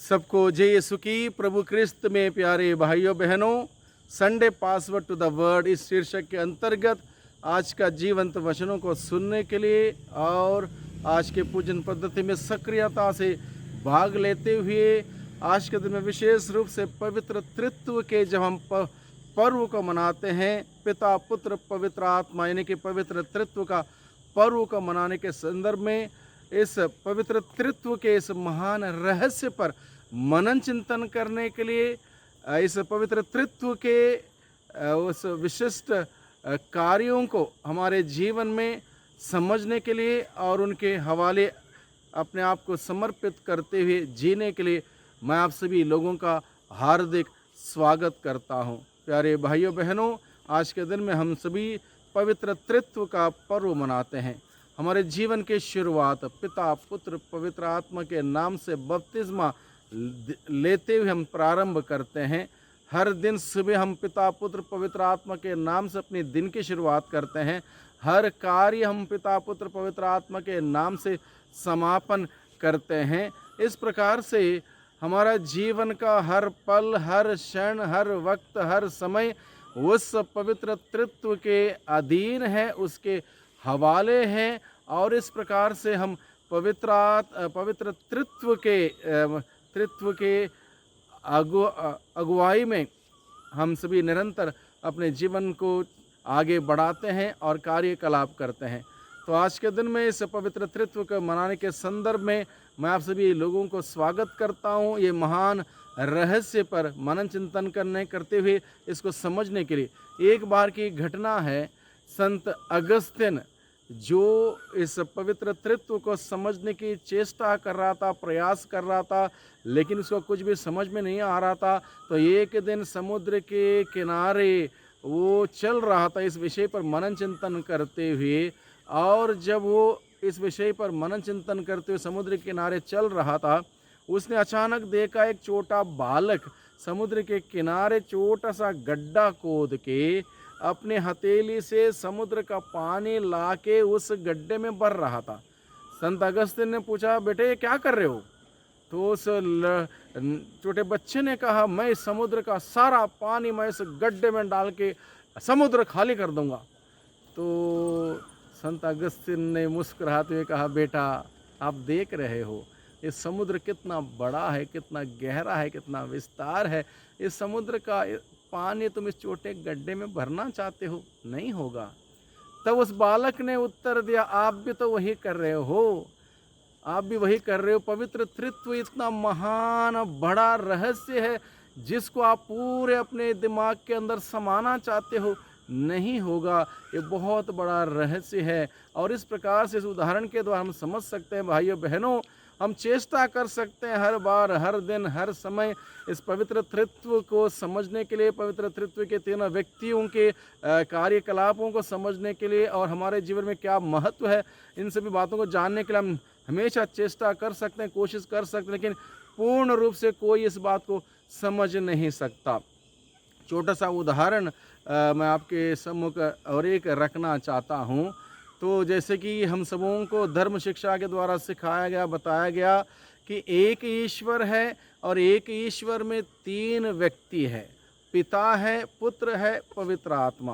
सबको जय यीशु की। प्रभु क्रिस्त में प्यारे भाइयों बहनों, Sunday password to the word इस शीर्षक के अंतर्गत आज का जीवंत वचनों को सुनने के लिए और आज के पूजन पद्धति में सक्रियता से भाग लेते हुए आज के दिन में विशेष रूप से पवित्र त्रित्व के जब हम पर्व को मनाते हैं, पिता पुत्र पवित्र आत्मा यानी कि पवित्र त्रित्व का पर्व को मनाने के संदर्भ में इस पवित्र त्रित्व के इस महान रहस्य पर मनन चिंतन करने के लिए, इस पवित्र त्रित्व के उस विशिष्ट कार्यों को हमारे जीवन में समझने के लिए और उनके हवाले अपने आप को समर्पित करते हुए जीने के लिए मैं आप सभी लोगों का हार्दिक स्वागत करता हूं। प्यारे भाइयों बहनों, आज के दिन में हम सभी पवित्र त्रित्व का पर्व मनाते हैं। हमारे जीवन की शुरुआत पिता पुत्र पवित्र आत्मा के नाम से बपतिस्मा लेते हुए हम प्रारंभ करते हैं। हर दिन सुबह हम पिता पुत्र पवित्र आत्मा के नाम से अपने दिन की शुरुआत करते हैं। हर कार्य हम पिता पुत्र पवित्र आत्मा के नाम से समापन करते हैं। इस प्रकार से हमारा जीवन का हर पल, हर क्षण, हर वक्त, हर समय उस पवित्र त्रित्व के अधीन है, उसके हवाले हैं। और इस प्रकार से हम पवित्र त्रित्व के अगुवाई में हम सभी निरंतर अपने जीवन को आगे बढ़ाते हैं और कार्यकलाप करते हैं। तो आज के दिन में इस पवित्र त्रित्व को मनाने के संदर्भ में मैं आप सभी लोगों को स्वागत करता हूं। ये महान रहस्य पर मनन चिंतन करते हुए इसको समझने के लिए एक बार की घटना है। संत अगस्तिन जो इस पवित्र त्रित्व को समझने की चेष्टा कर रहा था, प्रयास कर रहा था, लेकिन उसको कुछ भी समझ में नहीं आ रहा था। तो एक दिन समुद्र के किनारे वो चल रहा था इस विषय पर मनन चिंतन करते हुए। और जब वो इस विषय पर मनन चिंतन करते हुए समुद्र के किनारे चल रहा था, उसने अचानक देखा एक छोटा बालक समुद्र के किनारे छोटा सा गड्ढा खोद के अपने हथेली से समुद्र का पानी लाके उस गड्ढे में भर रहा था। संत अगस्तिन ने पूछा, बेटे ये क्या कर रहे हो? तो उस छोटे बच्चे ने कहा, मैं इस समुद्र का सारा पानी मैं इस गड्ढे में डाल के समुद्र खाली कर दूंगा। तो संत अगस्तिन ने मुस्कुराते हुए कहा, बेटा आप देख रहे हो इस समुद्र कितना बड़ा है, कितना गहरा है, कितना विस्तार है। इस समुद्र का पानी तुम इस छोटे गड्ढे में भरना चाहते हो? नहीं होगा। तब उस बालक ने उत्तर दिया, आप भी तो वही कर रहे हो, आप भी वही कर रहे हो। पवित्र त्रित्व इतना महान बड़ा रहस्य है जिसको आप पूरे अपने दिमाग के अंदर समाना चाहते हो, नहीं होगा। ये बहुत बड़ा रहस्य है। और इस प्रकार से इस उदाहरण के द्वारा हम समझ सकते हैं भाइयों बहनों, हम चेष्टा कर सकते हैं हर बार, हर दिन, हर समय इस पवित्र त्रित्व को समझने के लिए, पवित्र त्रित्व के तीनों व्यक्तियों के कार्यकलापों को समझने के लिए और हमारे जीवन में क्या महत्व है, इन सभी बातों को जानने के लिए हम हमेशा चेष्टा कर सकते हैं, कोशिश कर सकते हैं, लेकिन पूर्ण रूप से कोई इस बात को समझ नहीं सकता। छोटा सा उदाहरण मैं आपके सम्मुख और एक रखना चाहता हूँ। तो जैसे कि हम सबों को धर्म शिक्षा के द्वारा सिखाया गया, बताया गया कि एक ईश्वर है और एक ईश्वर में तीन व्यक्ति है, पिता है, पुत्र है, पवित्र आत्मा।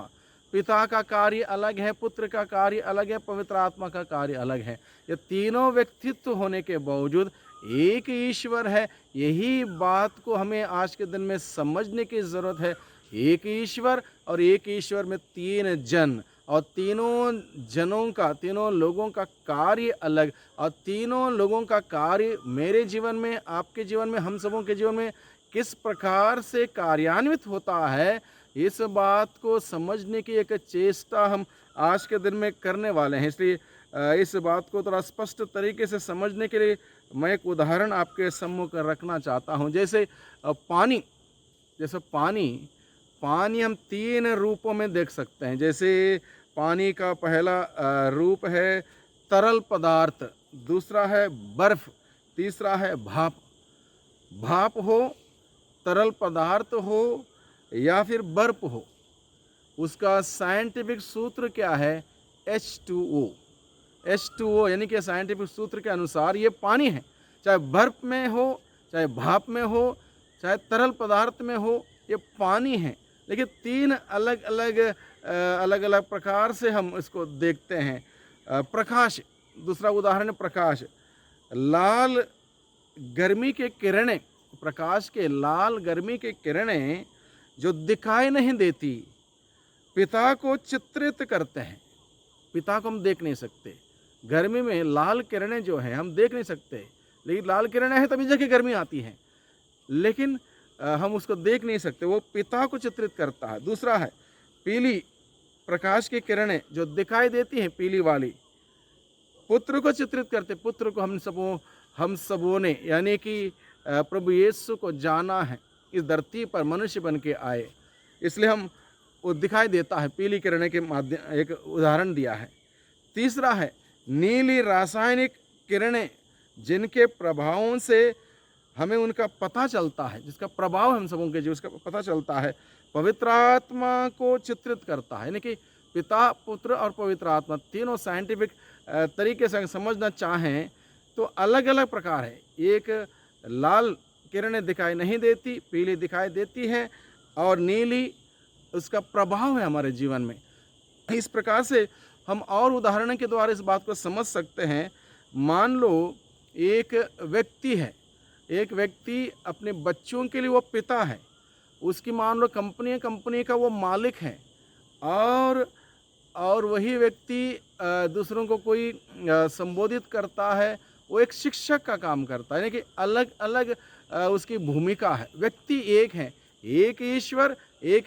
पिता का कार्य अलग है, पुत्र का कार्य अलग है, पवित्र आत्मा का कार्य अलग है। ये तीनों व्यक्तित्व होने के बावजूद एक ईश्वर है। यही बात को हमें आज के दिन में समझने की ज़रूरत है। एक ईश्वर और एक ईश्वर में तीन जन, और तीनों जनों का, तीनों लोगों का कार्य अलग, और तीनों लोगों का कार्य मेरे जीवन में, आपके जीवन में, हम सबों के जीवन में किस प्रकार से कार्यान्वित होता है, इस बात को समझने की एक चेष्टा हम आज के दिन में करने वाले हैं। इसलिए इस बात को थोड़ा स्पष्ट तरीके से समझने के लिए मैं एक उदाहरण आपके सम्मुख रखना चाहता हूँ। जैसे पानी हम तीन रूपों में देख सकते हैं। जैसे पानी का पहला रूप है तरल पदार्थ, दूसरा है बर्फ, तीसरा है भाप। भाप हो, तरल पदार्थ हो या फिर बर्फ हो, उसका साइंटिफिक सूत्र क्या है? H2O। H2O यानी कि साइंटिफिक सूत्र के अनुसार ये पानी है। चाहे बर्फ में हो, चाहे भाप में हो, चाहे तरल पदार्थ में हो, ये पानी है। लेकिन 3 अलग-अलग प्रकार से हम इसको देखते हैं। प्रकाश, दूसरा उदाहरण है प्रकाश। लाल गर्मी के किरणें, प्रकाश के लाल गर्मी की किरणें जो दिखाई नहीं देती, पिता को चित्रित करते हैं। पिता को हम देख नहीं सकते। गर्मी में लाल किरणें जो हैं हम देख नहीं सकते, लेकिन लाल किरणें हैं तभी जाके गर्मी आती है, लेकिन हम उसको देख नहीं सकते। वो पिता को चित्रित करता है। दूसरा है पीली प्रकाश की किरणें जो दिखाई देती हैं, पीली वाली, पुत्र को चित्रित करते। पुत्र को हम सबों ने यानी कि प्रभु यीशु को जाना है, इस धरती पर मनुष्य बन के आए, इसलिए हम वो दिखाई देता है, पीली किरणें के माध्यम एक उदाहरण दिया है। तीसरा है नीली रासायनिक किरणें जिनके प्रभावों से हमें उनका पता चलता है, जिसका प्रभाव हम सबों के जो उसका पता चलता है, पवित्र आत्मा को चित्रित करता है। यानी कि पिता, पुत्र और पवित्र आत्मा तीनों साइंटिफिक तरीके से समझना चाहें तो अलग अलग प्रकार है। एक लाल किरणें दिखाई नहीं देती, पीली दिखाई देती हैं, और नीली उसका प्रभाव है हमारे जीवन में। इस प्रकार से हम और उदाहरण के द्वारा इस बात को समझ सकते हैं। मान लो एक व्यक्ति है, एक व्यक्ति अपने बच्चों के लिए वो पिता है, उसकी मान लो कंपनी का वो मालिक है, और वही व्यक्ति दूसरों को कोई संबोधित करता है, वो एक शिक्षक का काम करता है। यानी कि अलग अलग उसकी भूमिका है। व्यक्ति एक है, एक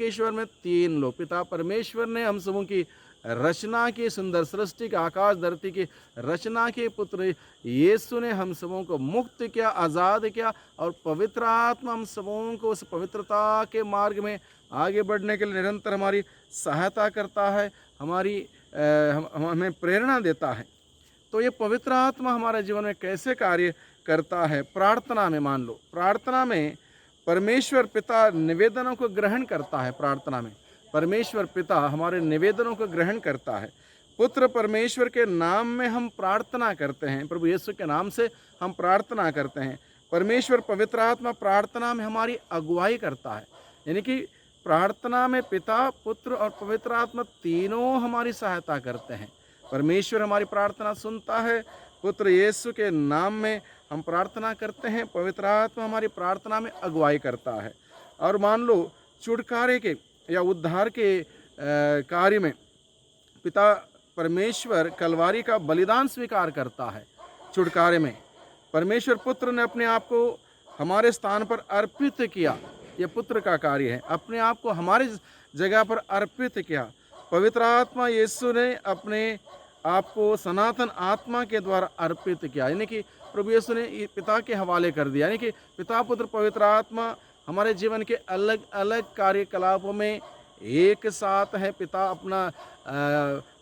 ईश्वर में 3 लोग। पिता परमेश्वर ने हम सबों की रचना की, सुंदर सृष्टि की, आकाश धरती की रचना की, पुत्र यीशु ने हम सबों को मुक्त किया, आज़ाद किया, और पवित्र आत्मा हम सबों को उस पवित्रता के मार्ग में आगे बढ़ने के लिए निरंतर हमारी सहायता करता है, हमें प्रेरणा देता है। तो ये पवित्र आत्मा हमारे जीवन में कैसे कार्य करता है? प्रार्थना में, मान लो प्रार्थना में परमेश्वर पिता निवेदनों को ग्रहण करता है। प्रार्थना में परमेश्वर पिता हमारे निवेदनों को ग्रहण करता है। पुत्र परमेश्वर के नाम में हम प्रार्थना करते हैं, प्रभु यीशु के नाम से हम प्रार्थना करते हैं। परमेश्वर पवित्र आत्मा प्रार्थना में हमारी अगुवाई करता है। यानी कि प्रार्थना में पिता, पुत्र और पवित्र आत्मा तीनों हमारी सहायता करते हैं। परमेश्वर हमारी प्रार्थना सुनता है, पुत्र यीशु के नाम में हम प्रार्थना करते हैं, पवित्र आत्मा हमारी प्रार्थना में अगुवाई करता है। और मान लो छुटकारे के या उद्धार के कार्य में पिता परमेश्वर कलवारी का बलिदान स्वीकार करता है। छुटकारे में परमेश्वर पुत्र ने अपने आप को हमारे स्थान पर अर्पित किया। यह पुत्र का कार्य है, अपने आप को हमारे जगह पर अर्पित किया। पवित्र आत्मा यीशु ने अपने आप को सनातन आत्मा के द्वारा अर्पित किया। यानी कि प्रभु यीशु ने पिता के हवाले कर दिया। यानी कि पिता, पुत्र, पवित्र आत्मा हमारे जीवन के अलग अलग कार्यकलापों में एक साथ है। पिता अपना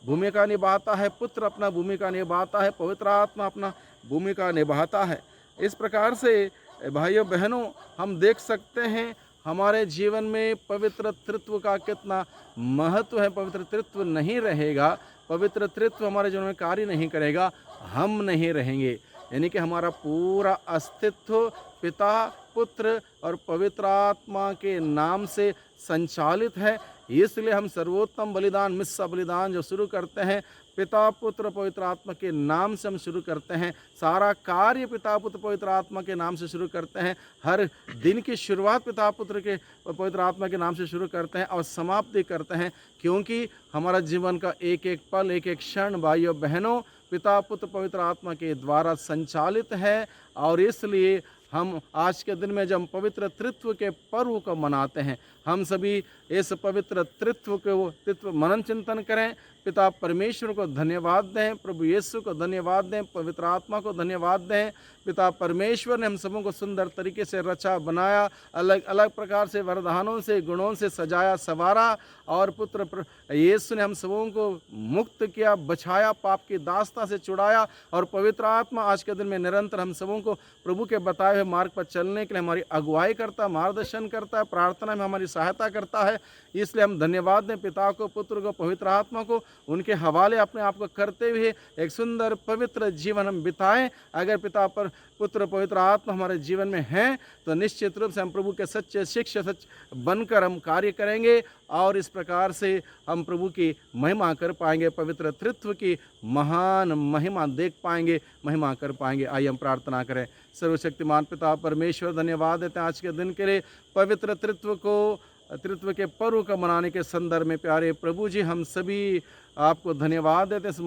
भूमिका निभाता है, पुत्र अपना भूमिका निभाता है, पवित्र आत्मा अपना भूमिका निभाता है। इस प्रकार से भाइयों बहनों हम देख सकते हैं हमारे जीवन में पवित्र तृत्व का कितना महत्व है। पवित्र तृत्व नहीं रहेगा, पवित्र तृत्व हमारे जीवन में कार्य नहीं करेगा, हम नहीं रहेंगे। यानी कि हमारा पूरा अस्तित्व पिता, पुत्र और पवित्र आत्मा के नाम से संचालित है। इसलिए हम सर्वोत्तम बलिदान, मिस्सा बलिदान जो शुरू करते हैं, पिता, पुत्र, पवित्र आत्मा के नाम से हम शुरू करते हैं। सारा कार्य पिता, पुत्र, पवित्र आत्मा के नाम से शुरू करते हैं। हर दिन की शुरुआत पिता, पुत्र के पवित्र आत्मा के नाम से शुरू करते हैं और समाप्ति करते हैं, क्योंकि हमारा जीवन का एक एक पल, एक एक क्षण भाइयों बहनों पिता, पुत्र, पवित्र आत्मा के द्वारा संचालित है। और इसलिए हम आज के दिन में जब हम पवित्र तृत्व के पर्व को मनाते हैं, हम सभी इस पवित्र तृत्व मनन चिंतन करें। पिता परमेश्वर को धन्यवाद दें, प्रभु यीशु को धन्यवाद दें, पवित्र आत्मा को धन्यवाद दें। पिता परमेश्वर ने हम सबों को सुंदर तरीके से रचा बनाया, अलग अलग प्रकार से वरदानों से, गुणों से सजाया संवारा, और पुत्र यीशु ने हम सबों को मुक्त किया, बचाया, पाप की दास्ता से छुड़ाया। और पवित्र आत्मा आज के दिन में निरंतर हम सबों को प्रभु के बताए हुए मार्ग पर चलने के लिए हमारी अगुवाई करता है, मार्गदर्शन करता है, प्रार्थना में हमारी सहायता करता है। इसलिए हम धन्यवाद दें पिता को, पुत्र को, पवित्र आत्मा को। उनके हवाले अपने आप को करते हुए एक सुंदर पवित्र जीवन हम बिताएं। अगर पिता पर पुत्र पवित्र आत्मा हमारे जीवन में हैं, तो निश्चित रूप से हम प्रभु के सच्चे शिष्य सच बनकर हम कार्य करेंगे और इस प्रकार से हम प्रभु की महिमा कर पाएंगे, पवित्र त्रित्व की महान महिमा देख पाएंगे, महिमा कर पाएंगे। आइए हम प्रार्थना करें। सर्वशक्तिमान पिता परमेश्वर, धन्यवाद देते हैं आज के दिन के लिए, पवित्र त्रित्व के पर्व का मनाने के संदर्भ में प्यारे प्रभु जी हम सभी आपको धन्यवाद देते हैं। इस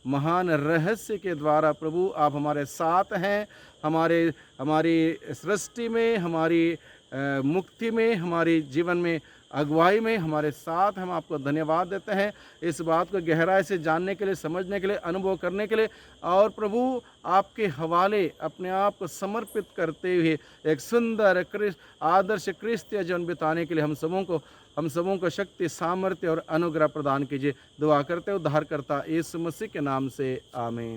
महान रहस्य के द्वारा प्रभु आप हमारे साथ हैं, हमारी सृष्टि में, हमारी मुक्ति में, हमारी जीवन में अगुवाई में हमारे साथ। हम आपको धन्यवाद देते हैं इस बात को गहराई से जानने के लिए, समझने के लिए, अनुभव करने के लिए, और प्रभु आपके हवाले अपने आप को समर्पित करते हुए एक सुंदर आदर्श क्रिस्तीय जीवन बिताने के लिए हम सबों को शक्ति, सामर्थ्य और अनुग्रह प्रदान कीजिए। दुआ करते उद्धारकर्ता यीशु मसीह के नाम से, आमीन।